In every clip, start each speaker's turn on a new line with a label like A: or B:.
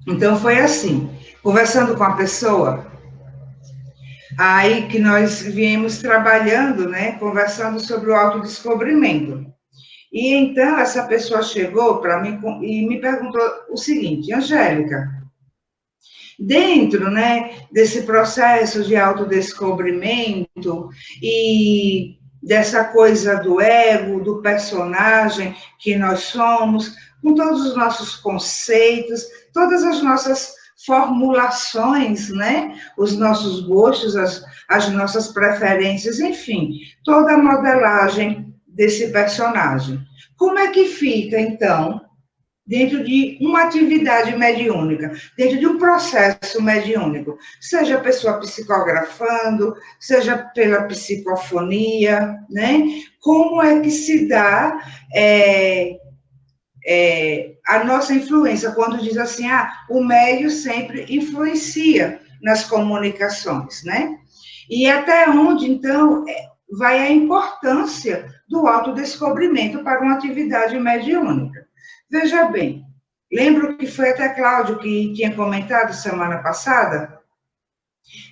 A: Então, foi assim, conversando com a pessoa, aí que nós viemos trabalhando, né, conversando sobre o autodescobrimento. E então, essa pessoa chegou para mim e me perguntou o seguinte: Angélica, dentro, né, desse processo de autodescobrimento e dessa coisa do ego, do personagem que nós somos, com todos os nossos conceitos, todas as nossas formulações, né, os nossos gostos, as nossas preferências, enfim, toda a modelagem desse personagem. Como é que fica, então, dentro de uma atividade mediúnica, dentro de um processo mediúnico, seja a pessoa psicografando, seja pela psicofonia, né? Como é que se dá a nossa influência, quando diz assim, o médio sempre influencia nas comunicações, né? E até onde, então, vai a importância do autodescobrimento para uma atividade mediúnica. Veja bem, lembro que foi até Cláudio que tinha comentado semana passada,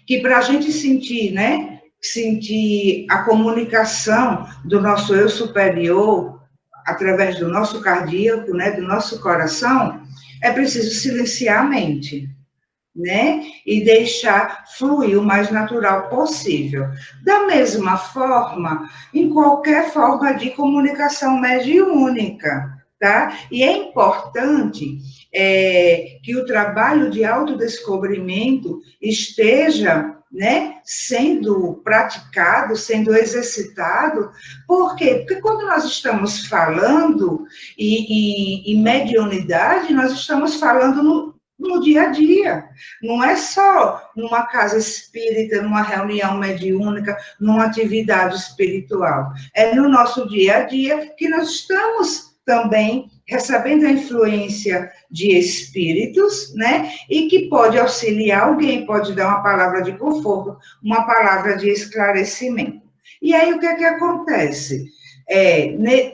A: que para a gente sentir, né, sentir a comunicação do nosso eu superior, através do nosso cardíaco, né, do nosso coração, é preciso silenciar a mente, né? E deixar fluir o mais natural possível. Da mesma forma, em qualquer forma de comunicação mediúnica, tá? E é importante que o trabalho de autodescobrimento esteja, né, sendo praticado, sendo exercitado. Por quê? Porque quando nós estamos falando em mediunidade, nós estamos falando no dia a dia. Não é só numa casa espírita, numa reunião mediúnica, numa atividade espiritual. É no nosso dia a dia que nós estamos também recebendo a influência de espíritos, né? E que pode auxiliar alguém, pode dar uma palavra de conforto, uma palavra de esclarecimento. E aí o que é que acontece?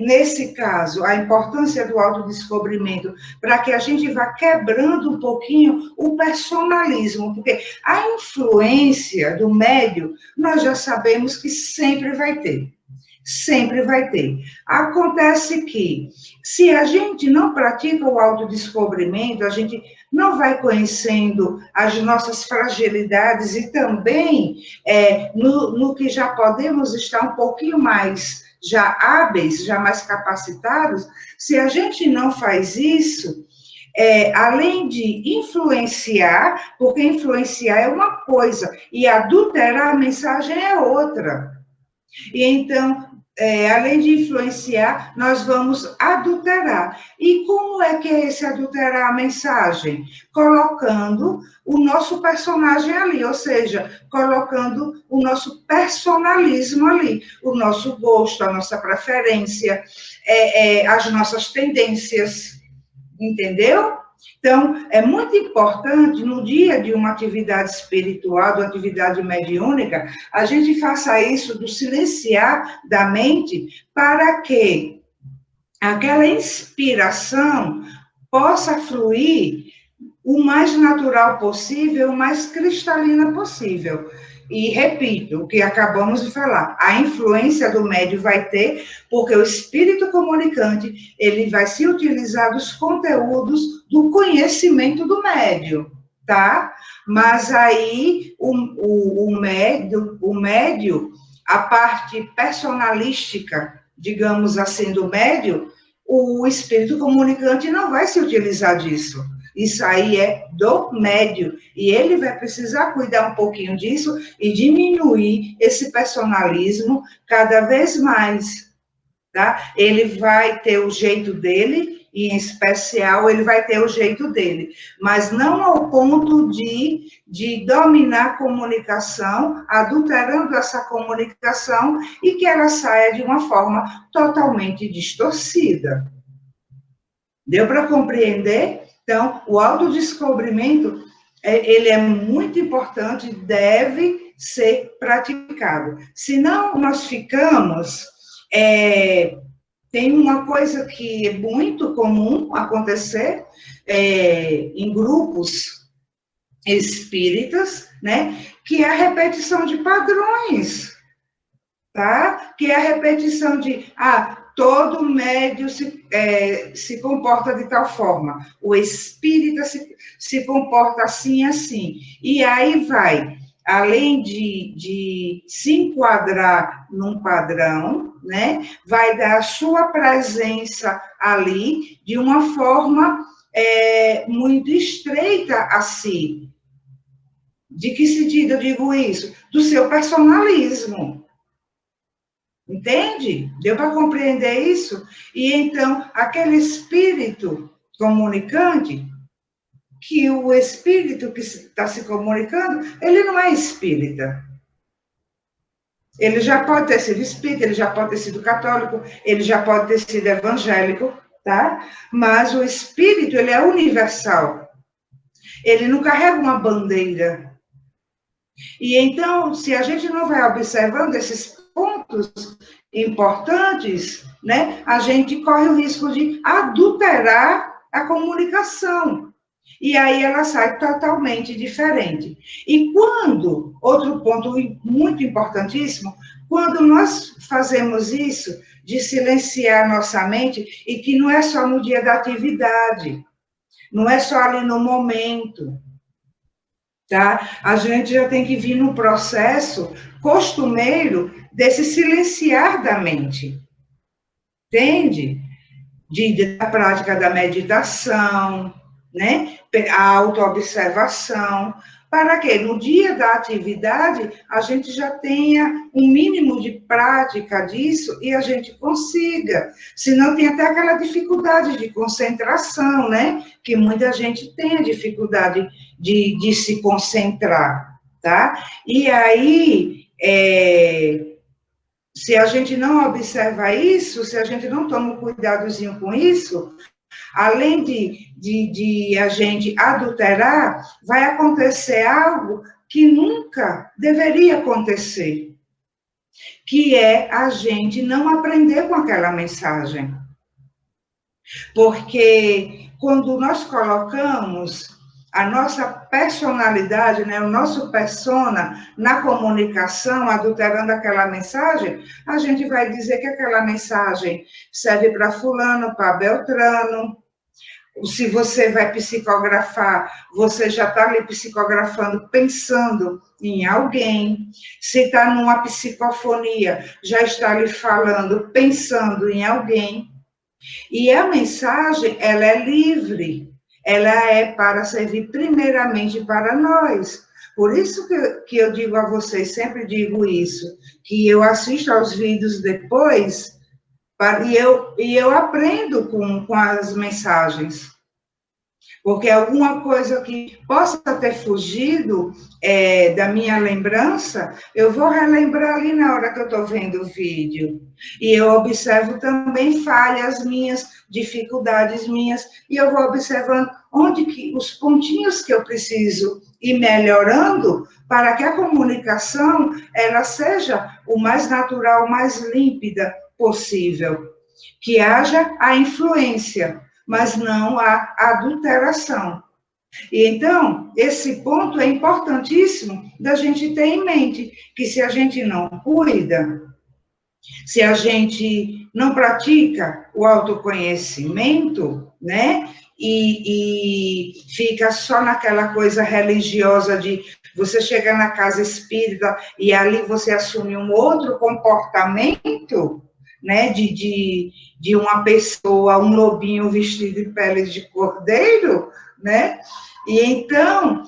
A: Nesse caso, a importância do autodescobrimento para que a gente vá quebrando um pouquinho o personalismo, porque a influência do médio, nós já sabemos que sempre vai ter. Sempre vai ter. Acontece que, se a gente não pratica o autodescobrimento, a gente não vai conhecendo as nossas fragilidades e também no que já podemos estar um pouquinho mais já hábeis, já mais capacitados, se a gente não faz isso, além de influenciar, porque influenciar é uma coisa e adulterar a mensagem é outra. E então, além de influenciar, nós vamos adulterar. E como é que é esse adulterar a mensagem? Colocando o nosso personagem ali, ou seja, colocando o nosso personalismo ali, o nosso gosto, a nossa preferência, as nossas tendências, entendeu? Então, é muito importante, no dia de uma atividade espiritual, de uma atividade mediúnica, a gente faça isso do silenciar da mente para que aquela inspiração possa fluir o mais natural possível, o mais cristalina possível. E repito o que acabamos de falar, a influência do médium vai ter, porque o espírito comunicante, ele vai se utilizar dos conteúdos do conhecimento do médium, tá? Mas aí o médium, a parte personalística, digamos assim, do médium, o espírito comunicante não vai se utilizar disso. Isso aí é do médium. E ele vai precisar cuidar um pouquinho disso e diminuir esse personalismo cada vez mais. Tá? Ele vai ter o jeito dele, e em especial ele vai ter o jeito dele, mas não ao ponto de dominar a comunicação, adulterando essa comunicação e que ela saia de uma forma totalmente distorcida. Deu para compreender? Então, o autodescobrimento, ele é muito importante, deve ser praticado. Senão, nós ficamos... tem uma coisa que é muito comum acontecer, em grupos espíritas, né, que é a repetição de padrões, tá? Que é a repetição de, todo médio se comporta de tal forma, o espírita se comporta assim, assim. E aí vai, além de se enquadrar num padrão, né, vai dar a sua presença ali de uma forma muito estreita a si. De que sentido eu digo isso? Do seu personalismo. Entende? Deu para compreender isso? E então, aquele espírito comunicante, que o espírito que está se comunicando, ele não é espírita. Ele já pode ter sido espírita, ele já pode ter sido católico, ele já pode ter sido evangélico, tá? Mas o espírito, ele é universal. Ele não carrega uma bandeira. E então, se a gente não vai observando esses pontos importantes, né, a gente corre o risco de adulterar a comunicação. E aí ela sai totalmente diferente. E quando, outro ponto muito importantíssimo, quando nós fazemos isso, de silenciar nossa mente, e que não é só no dia da atividade, não é só ali no momento, tá? A gente já tem que vir no processo costumeiro desse silenciar da mente, entende? Da prática da meditação, né? A autoobservação, para que no dia da atividade a gente já tenha um mínimo de prática disso e a gente consiga. Senão tem até aquela dificuldade de concentração, né? Que muita gente tem a dificuldade de se concentrar, tá? E aí, se a gente não observa isso, se a gente não toma um cuidadozinho com isso, além de a gente adulterar, vai acontecer algo que nunca deveria acontecer, que é a gente não aprender com aquela mensagem. Porque quando nós colocamos a nossa personalidade, né, o nosso persona na comunicação, adulterando aquela mensagem, a gente vai dizer que aquela mensagem serve para fulano, para Beltrano. Se você vai psicografar, você já está ali psicografando, pensando em alguém. Se está numa psicofonia, já está ali falando, pensando em alguém. E a mensagem, ela é livre. Ela é para servir primeiramente para nós. Por isso que eu digo a vocês, sempre digo isso, que eu assisto aos vídeos depois, e eu aprendo com as mensagens. Porque alguma coisa que possa ter fugido da minha lembrança, eu vou relembrar ali na hora que eu estou vendo o vídeo. E eu observo também falhas minhas, dificuldades minhas, e eu vou observando onde que os pontinhos que eu preciso ir melhorando para que a comunicação ela seja o mais natural, o mais límpida possível. Que haja a influência, mas não a adulteração. E então, esse ponto é importantíssimo da gente ter em mente, que se a gente não cuida, se a gente não pratica o autoconhecimento, né, e fica só naquela coisa religiosa de você chegar na casa espírita e ali você assume um outro comportamento, né, de uma pessoa, um lobinho vestido de pele de cordeiro, né, e então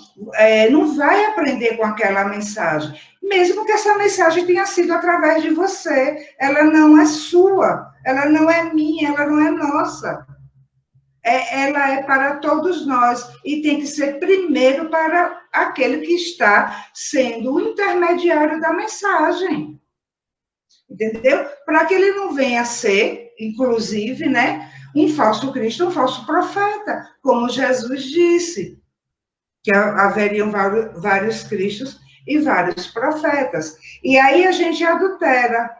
A: não vai aprender com aquela mensagem, mesmo que essa mensagem tenha sido através de você, ela não é sua, ela não é minha, ela não é nossa. Ela é para todos nós e tem que ser primeiro para aquele que está sendo o intermediário da mensagem. Entendeu? Para que ele não venha a ser, inclusive, né, um falso Cristo, um falso profeta, como Jesus disse, que haveriam vários Cristos e vários profetas. E aí a gente adultera.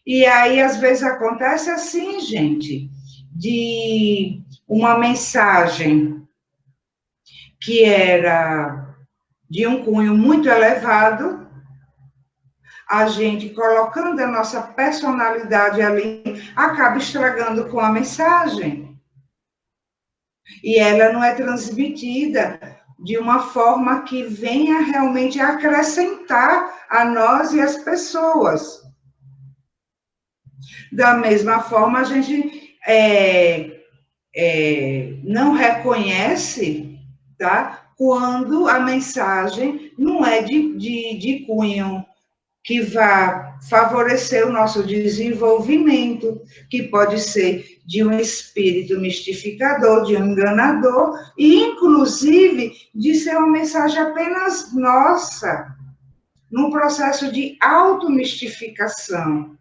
A: E aí, às vezes, acontece assim, gente, de uma mensagem que era de um cunho muito elevado, a gente colocando a nossa personalidade ali, acaba estragando com a mensagem. E ela não é transmitida de uma forma que venha realmente acrescentar a nós e as pessoas. Da mesma forma, a gente não reconhece, tá? Quando a mensagem não é de cunho que vá favorecer o nosso desenvolvimento, que pode ser de um espírito mistificador, de um enganador, e inclusive de ser uma mensagem apenas nossa, num processo de automistificação.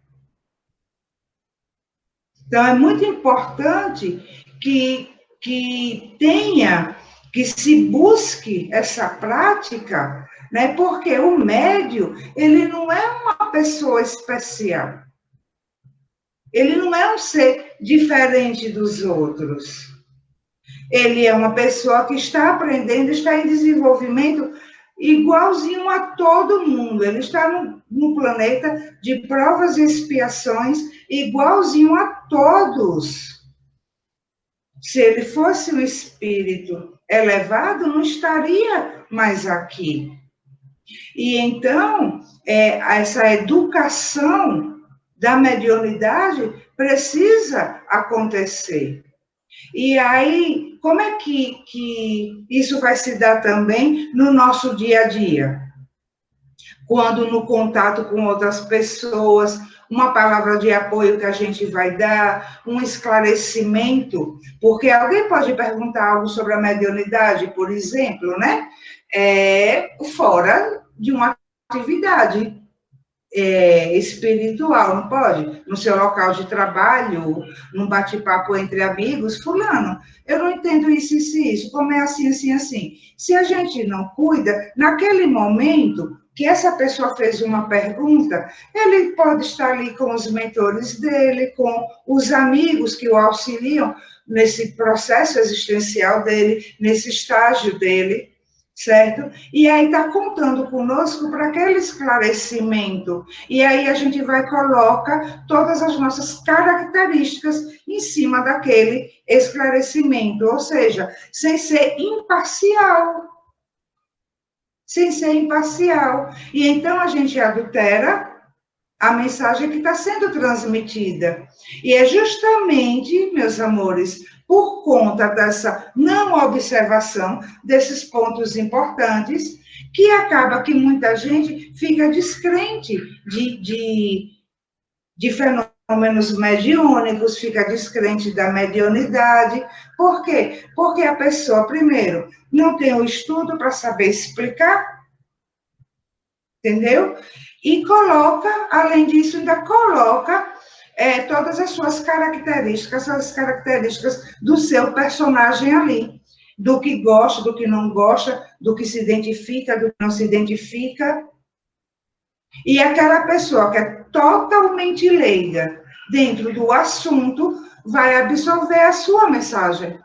A: Então, é muito importante que tenha, que se busque essa prática, né? Porque o médium, ele não é uma pessoa especial. Ele não é um ser diferente dos outros. Ele é uma pessoa que está aprendendo, está em desenvolvimento igualzinho a todo mundo. Ele está no planeta de provas e expiações igualzinho a todos. Se ele fosse um espírito elevado, não estaria mais aqui. E então, essa educação da mediunidade precisa acontecer. E aí, como é que isso vai se dar também no nosso dia a dia? Quando no contato com outras pessoas, uma palavra de apoio que a gente vai dar, um esclarecimento, porque alguém pode perguntar algo sobre a mediunidade, por exemplo, né? Fora de uma atividade espiritual, não pode? No seu local de trabalho, num bate-papo entre amigos, fulano, eu não entendo isso, como é assim, assim, assim. Se a gente não cuida, naquele momento que essa pessoa fez uma pergunta, ele pode estar ali com os mentores dele, com os amigos que o auxiliam nesse processo existencial dele, nesse estágio dele, certo? E aí está contando conosco para aquele esclarecimento. E aí a gente vai colocar todas as nossas características em cima daquele esclarecimento, ou seja, sem ser imparcial. Sem ser imparcial. E então a gente adultera a mensagem que está sendo transmitida. E é justamente, meus amores, por conta dessa não observação desses pontos importantes, que acaba que muita gente fica descrente de fenômenos mediúnicos, fica descrente da mediunidade. Por quê? Porque a pessoa, primeiro, não tem o estudo para saber explicar, entendeu? E coloca, além disso, ainda coloca todas as suas características, as características do seu personagem ali, do que gosta, do que não gosta, do que se identifica, do que não se identifica. E aquela pessoa que é totalmente leiga dentro do assunto vai absorver a sua mensagem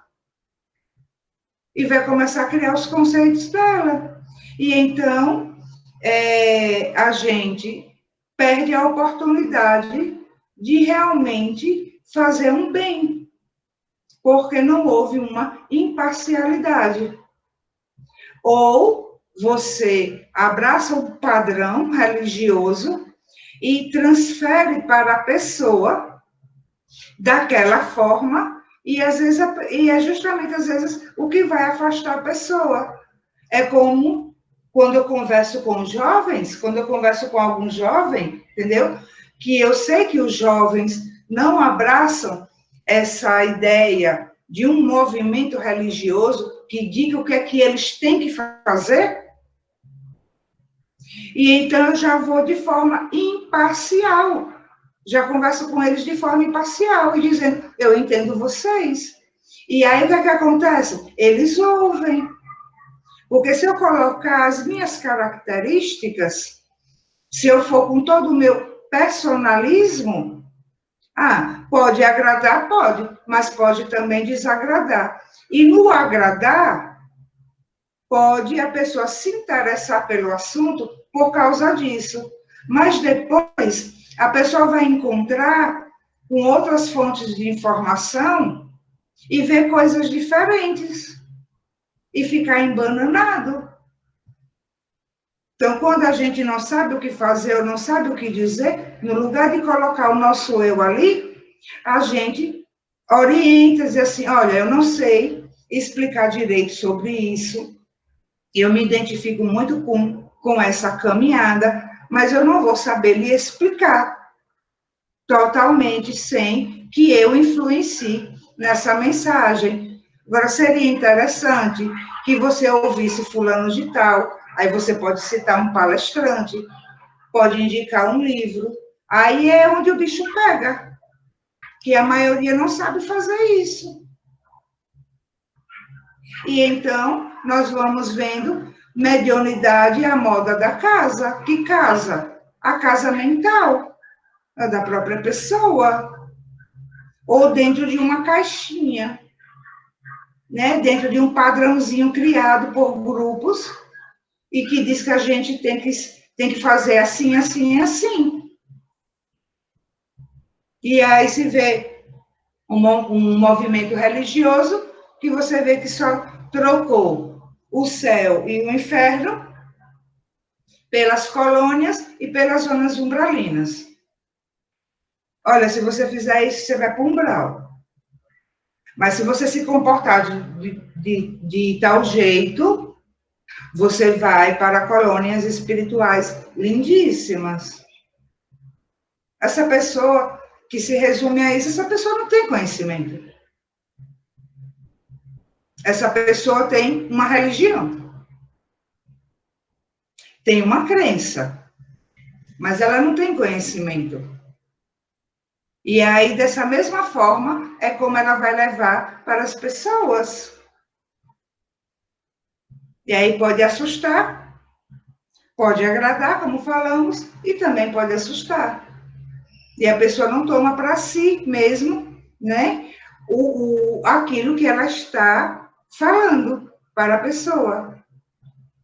A: e vai começar a criar os conceitos dela. E então, a gente perde a oportunidade de realmente fazer um bem, porque não houve uma imparcialidade. Ou você abraça o padrão religioso e transfere para a pessoa daquela forma, e às vezes é justamente às vezes o que vai afastar a pessoa. É como quando eu converso com jovens, quando eu converso com algum jovem, entendeu? Que eu sei que os jovens não abraçam essa ideia de um movimento religioso que diga o que é que eles têm que fazer. E então eu já vou de forma imparcial. Já converso com eles de forma imparcial e dizendo, eu entendo vocês. E aí o que é que acontece? Eles ouvem. Porque se eu colocar as minhas características, se eu for com todo o meu personalismo, pode agradar, pode, mas pode também desagradar. E no agradar, pode a pessoa se interessar pelo assunto por causa disso. Mas depois, a pessoa vai encontrar com outras fontes de informação e ver coisas diferentes e ficar embananado. Então, quando a gente não sabe o que fazer ou não sabe o que dizer, no lugar de colocar o nosso eu ali, a gente orienta, diz assim, olha, eu não sei explicar direito sobre isso, eu me identifico muito com essa caminhada, mas eu não vou saber lhe explicar totalmente sem que eu influencie nessa mensagem. Agora, seria interessante que você ouvisse fulano de tal, aí você pode citar um palestrante, pode indicar um livro, aí é onde o bicho pega, que a maioria não sabe fazer isso. E então, nós vamos vendo mediunidade à moda da casa. Que casa? A casa mental, a da própria pessoa, ou dentro de uma caixinha, né? Dentro de um padrãozinho criado por grupos, e que diz que a gente tem que fazer assim, assim e assim. E aí se vê um movimento religioso que você vê que só trocou o céu e o inferno pelas colônias e pelas zonas umbralinas. Olha, se você fizer isso, você vai para o umbral. Mas se você se comportar de tal jeito, você vai para colônias espirituais lindíssimas. Essa pessoa que se resume a isso, essa pessoa não tem conhecimento. Essa pessoa tem uma religião. Tem uma crença. Mas ela não tem conhecimento. E aí, dessa mesma forma, é como ela vai levar para as pessoas. E aí pode assustar, pode agradar, como falamos, e também pode assustar. E a pessoa não toma para si mesmo, né, aquilo que ela está falando para a pessoa.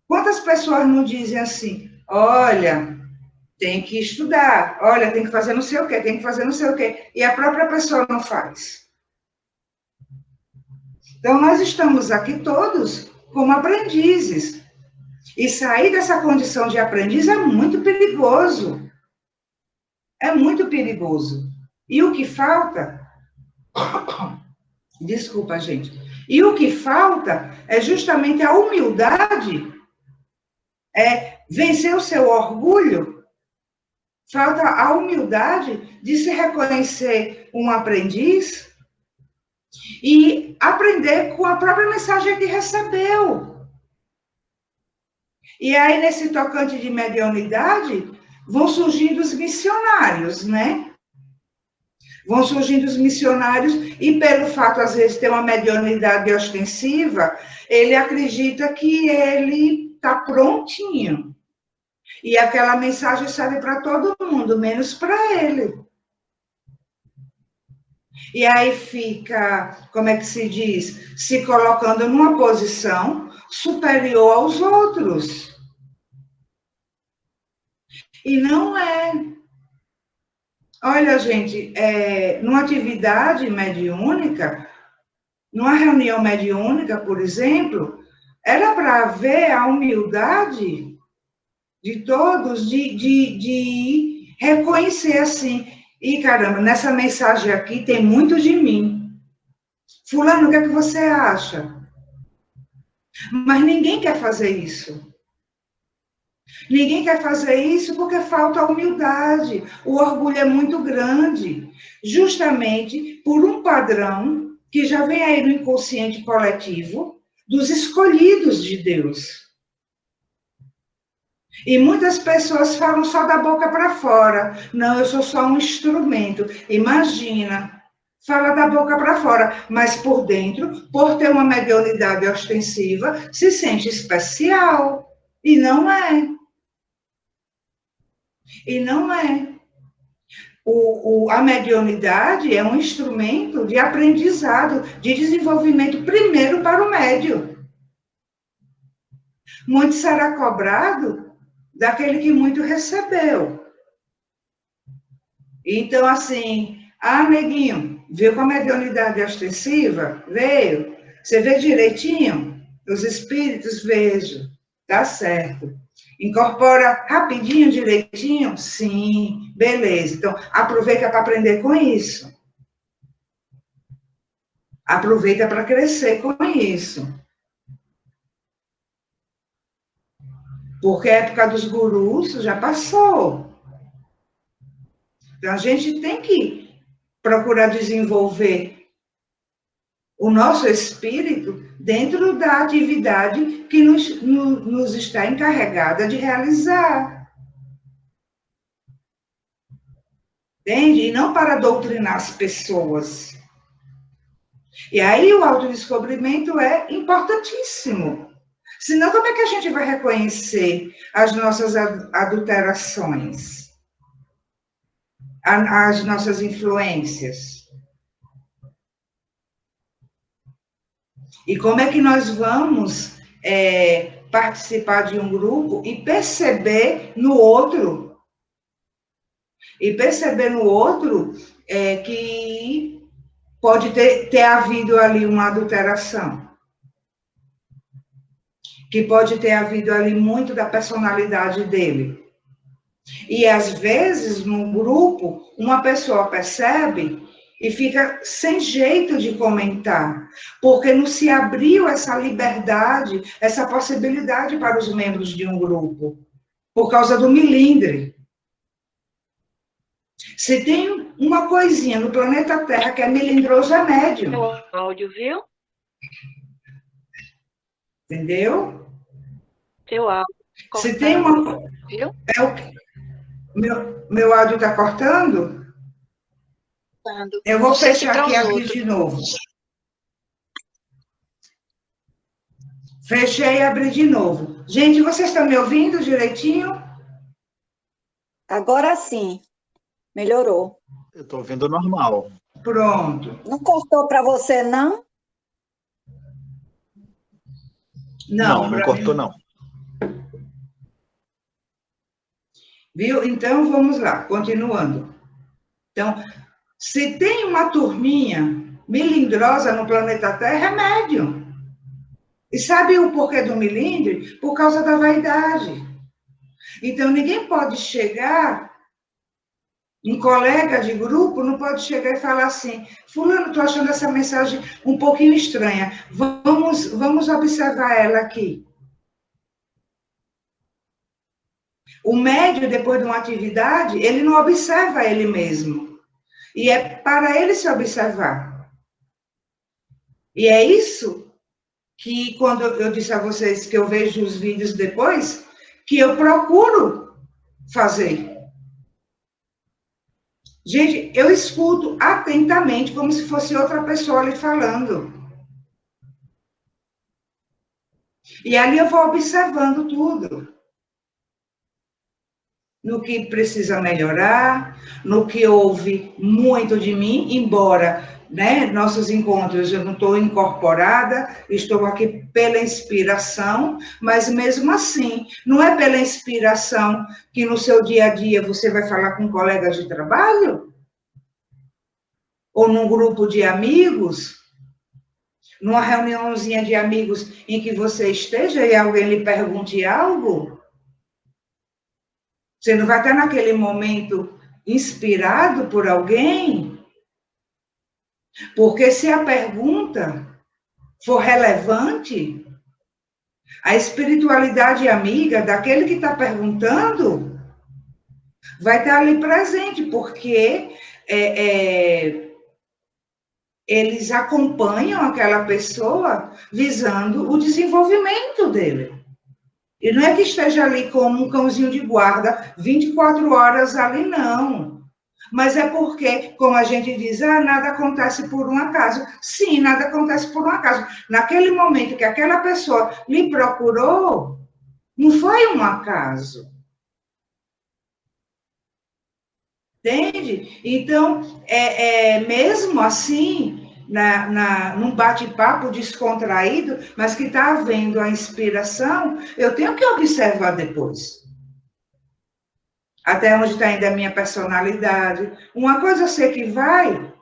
A: Quantas pessoas não dizem assim, olha, tem que estudar, olha, tem que fazer não sei o quê, tem que fazer não sei o quê, e a própria pessoa não faz. Então, nós estamos aqui todos como aprendizes. E sair dessa condição de aprendiz é muito perigoso. É muito perigoso. E o que falta... Desculpa, gente. E o que falta é justamente a humildade, é vencer o seu orgulho. Falta a humildade de se reconhecer um aprendiz e aprender com a própria mensagem que recebeu. E aí, nesse tocante de mediunidade, vão surgindo os missionários, né? Vão surgindo os missionários, e pelo fato, às vezes, de ter uma mediunidade ostensiva, ele acredita que ele está prontinho. E aquela mensagem serve para todo mundo, menos para ele. E aí fica, como é que se diz? Se colocando numa posição superior aos outros. E não é. Olha, gente, numa atividade mediúnica, numa reunião mediúnica, por exemplo, era para ver a humildade de todos, de reconhecer assim, e caramba, nessa mensagem aqui tem muito de mim. Fulano, o que é que você acha? Mas ninguém quer fazer isso. Ninguém quer fazer isso porque falta humildade. O orgulho é muito grande, justamente por um padrão que já vem aí no inconsciente coletivo dos escolhidos de Deus. E muitas pessoas falam só da boca para fora. Não, eu sou só um instrumento. Imagina, fala da boca para fora, mas por dentro, por ter uma mediunidade ostensiva, se sente especial. E não é. E não é. A mediunidade é um instrumento de aprendizado, de desenvolvimento, primeiro para o médium. Muito será cobrado daquele que muito recebeu. Então, assim, neguinho, viu com a mediunidade ostensiva? Veio. Você vê direitinho? Os espíritos, vejo. Tá certo. Incorpora rapidinho, direitinho? Sim, beleza. Então, aproveita para aprender com isso. Aproveita para crescer com isso. Porque a época dos gurus já passou. Então, a gente tem que procurar desenvolver o nosso espírito dentro da atividade que nos está encarregada de realizar. Entende? E não para doutrinar as pessoas. E aí o autodescobrimento é importantíssimo. Senão, como é que a gente vai reconhecer as nossas adulterações? As nossas influências? E como é que nós vamos participar de um grupo e perceber no outro? E perceber no outro que pode ter havido ali uma adulteração. Que pode ter havido ali muito da personalidade dele. E, às vezes, num grupo, uma pessoa percebe e fica sem jeito de comentar, porque não se abriu essa liberdade, essa possibilidade para os membros de um grupo, por causa do milindre. Se tem uma coisinha no planeta Terra que é melindroso, é médium.
B: O áudio, viu?
A: Entendeu?
B: Teu áudio.
A: Se tem uma...
B: Viu?
A: É o que... Meu áudio está cortando? Eu vou fechar aqui e abrir de novo. Fechei e abri de novo. Gente, vocês estão me ouvindo direitinho?
C: Agora sim. Melhorou.
D: Eu estou ouvindo normal.
A: Pronto.
C: Não cortou para você, não?
D: Não cortou, não.
A: Viu? Então, vamos lá, continuando. Então, se tem uma turminha melindrosa no planeta Terra, é médium. E sabe o porquê do melindre? Por causa da vaidade. Então, ninguém pode chegar, um colega de grupo não pode chegar e falar assim, fulano, estou achando essa mensagem um pouquinho estranha, vamos observar ela aqui. O médium, depois de uma atividade, ele não observa ele mesmo. E é para ele se observar. E é isso que, quando eu disse a vocês que eu vejo os vídeos depois, que eu procuro fazer. Gente, eu escuto atentamente, como se fosse outra pessoa ali falando. E ali eu vou observando tudo. No que precisa melhorar, no que houve muito de mim, embora, né, nossos encontros eu não estou incorporada, estou aqui pela inspiração, mas mesmo assim, não é pela inspiração que no seu dia a dia você vai falar com colegas de trabalho? Ou num grupo de amigos? Numa reuniãozinha de amigos em que você esteja e alguém lhe pergunte algo? Você não vai estar naquele momento inspirado por alguém? Porque se a pergunta for relevante, a espiritualidade amiga daquele que está perguntando vai estar ali presente, porque eles acompanham aquela pessoa visando o desenvolvimento dele. E não é que esteja ali como um cãozinho de guarda 24 horas ali, não. Mas é porque, como a gente diz, nada acontece por um acaso. Sim, nada acontece por um acaso. Naquele momento que aquela pessoa lhe procurou, não foi um acaso. Entende? Então, mesmo assim, num bate-papo descontraído, mas que está havendo a inspiração, eu tenho que observar depois. Até onde está indo a minha personalidade. Uma coisa eu sei que vai,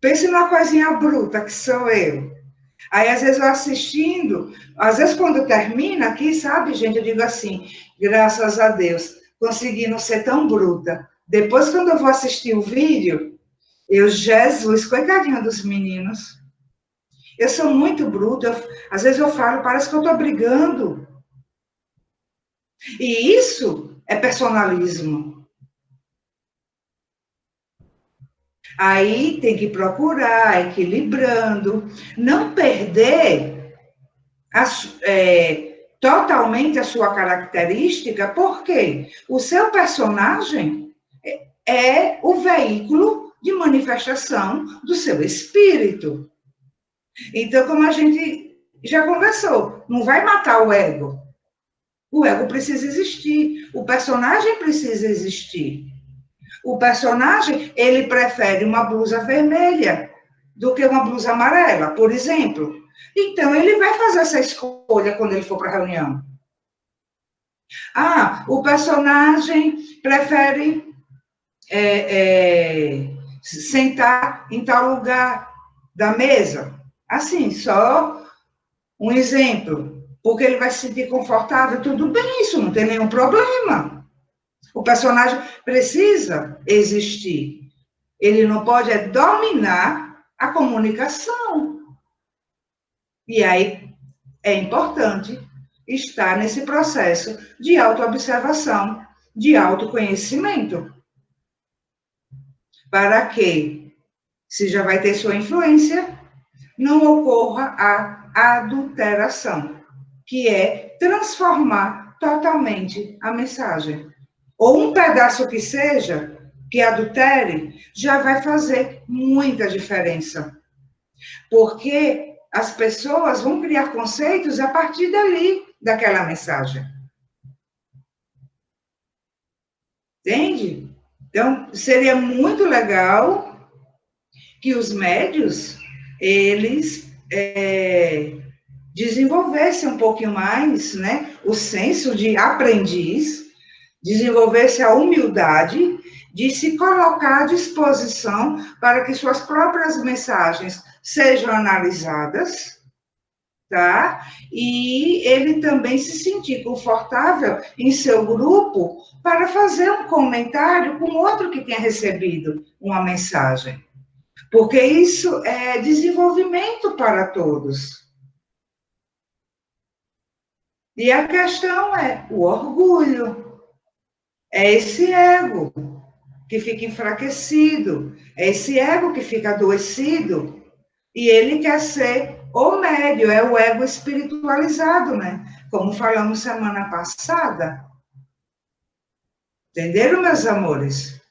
A: pense numa coisinha bruta, que sou eu. Aí, às vezes, eu assistindo, às vezes, quando termina aqui, sabe, gente, eu digo assim, graças a Deus, consegui não ser tão bruta. Depois, quando eu vou assistir o vídeo, Jesus, coitadinha dos meninos. Eu sou muito bruta, às vezes eu falo, parece que eu estou brigando. E isso é personalismo. Aí tem que procurar, equilibrando, não perder totalmente a sua característica, porque o seu personagem é o veículo de manifestação do seu espírito. Então, como a gente já conversou, não vai matar o ego. O ego precisa existir, o personagem precisa existir. O personagem, ele prefere uma blusa vermelha do que uma blusa amarela, por exemplo. Então, ele vai fazer essa escolha quando ele for para a reunião. Ah, o personagem prefere sentar em tal lugar da mesa. Assim, só um exemplo. Porque ele vai se sentir confortável, tudo bem, isso não tem nenhum problema. O personagem precisa existir. Ele não pode dominar a comunicação. E aí é importante estar nesse processo de autoobservação, de autoconhecimento. Para que, se já vai ter sua influência, não ocorra a adulteração, que é transformar totalmente a mensagem. Ou um pedaço que seja, que adultere, já vai fazer muita diferença. Porque as pessoas vão criar conceitos a partir dali, daquela mensagem. Entende? Então, seria muito legal que os médios, eles desenvolvessem um pouquinho mais, né, o senso de aprendiz, desenvolvesse a humildade de se colocar à disposição para que suas próprias mensagens sejam analisadas, tá? E ele também se sentir confortável em seu grupo para fazer um comentário com outro que tenha recebido uma mensagem. Porque isso é desenvolvimento para todos. E a questão é o orgulho. É esse ego que fica enfraquecido. É esse ego que fica adoecido. E ele quer ser o médio, é o ego espiritualizado, né? Como falamos semana passada. Entenderam, meus amores?